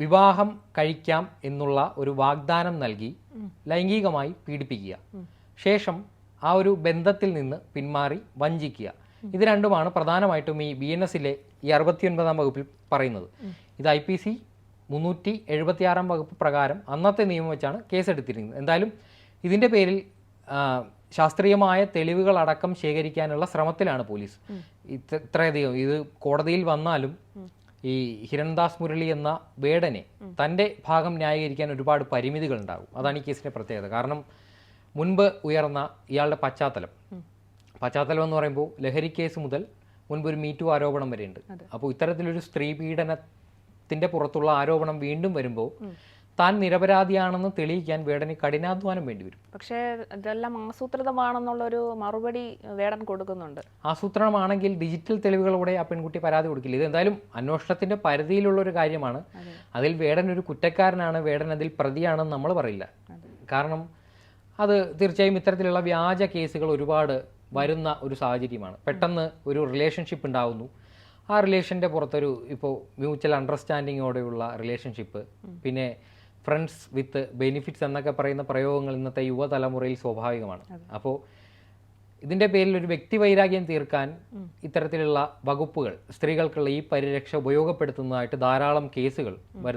വിവാഹം കഴിക്കാം എന്നുള്ള ഒരു വാഗ്ദാനം നൽകി ലൈംഗികമായി പീഡിപ്പിക്കുക, ശേഷം ആ ഒരു ബന്ധത്തിൽ നിന്ന് പിന്മാറി വഞ്ചിക്കുക. ഇത് രണ്ടുമാണ് പ്രധാനമായിട്ടും ഈ BNS-ലെ ഈ 69-ാം വകുപ്പിൽ പറയുന്നത്. ഇത് IPC 376-ാം വകുപ്പ് പ്രകാരം അന്നത്തെ നിയമം വെച്ചാണ് കേസെടുത്തിരിക്കുന്നത്. എന്തായാലും ഇതിൻ്റെ പേരിൽ ശാസ്ത്രീയമായ തെളിവുകളടക്കം ശേഖരിക്കാനുള്ള ശ്രമത്തിലാണ് പോലീസ്. ഇത്രയധികം ഇത് കോടതിയിൽ വന്നാലും ഈ ഹിരൺദാസ് മുരളി എന്ന വേടനെ തൻ്റെ ഭാഗം ന്യായീകരിക്കാൻ ഒരുപാട് പരിമിതികൾ ഉണ്ടാകും. അതാണ് ഈ കേസിൻ്റെ പ്രത്യേകത. കാരണം മുൻപ് ഉയർന്ന ഇയാളുടെ പശ്ചാത്തലം എന്ന് പറയുമ്പോൾ ലഹരി കേസ് മുതൽ മുൻപ് ഒരു മീറ്റു ആരോപണം വരെയുണ്ട്. അപ്പോൾ ഇത്തരത്തിലൊരു സ്ത്രീ പീഡനത്തിൻ്റെ പുറത്തുള്ള ആരോപണം വീണ്ടും വരുമ്പോൾ താൻ നിരപരാധിയാണെന്ന് തെളിയിക്കാൻ വേടന് കഠിനാധ്വാനം വേണ്ടി വരും. പക്ഷേ ഇതെല്ലാം ആസൂത്രിതമാണെന്നുള്ളൊരു മറുപടി വേടൻ കൊടുക്കുന്നുണ്ട്. ആസൂത്രണമാണെങ്കിൽ ഡിജിറ്റൽ തെളിവുകളോടെ ആ പെൺകുട്ടി പരാതി കൊടുക്കില്ല. ഇത് എന്തായാലും അന്വേഷണത്തിന്റെ പരിധിയിലുള്ളൊരു കാര്യമാണ്. അതിൽ വേടൻ ഒരു കുറ്റക്കാരനാണ്, വേടൻ അതിൽ പ്രതിയാണെന്ന് നമ്മൾ പറയില്ല. കാരണം അത് തീർച്ചയായും ഇത്തരത്തിലുള്ള വ്യാജ കേസുകൾ ഒരുപാട് വരുന്ന ഒരു സാഹചര്യമാണ്. പെട്ടെന്ന് ഒരു റിലേഷൻഷിപ്പ് ഉണ്ടാവുന്നു, ആ റിലേഷൻ്റെ പുറത്തൊരു ഇപ്പോൾ മ്യൂച്വൽ അണ്ടർസ്റ്റാൻഡിങ്ങോടെയുള്ള റിലേഷൻഷിപ്പ്, പിന്നെ ഫ്രണ്ട്സ് വിത്ത് ബെനിഫിറ്റ്സ് എന്നൊക്കെ പറയുന്ന പ്രയോഗങ്ങൾ ഇന്നത്തെ യുവതലമുറയിൽ സ്വാഭാവികമാണ്. അപ്പോൾ ഇതിൻ്റെ പേരിൽ ഒരു വ്യക്തിവൈരാഗ്യം തീർക്കാൻ ഇത്തരത്തിലുള്ള വകുപ്പുകൾ സ്ത്രീകൾക്കുള്ള ഈ പരിരക്ഷ ഉപയോഗപ്പെടുത്തുന്നതായിട്ട് ധാരാളം കേസുകൾ വരുന്നുണ്ട്.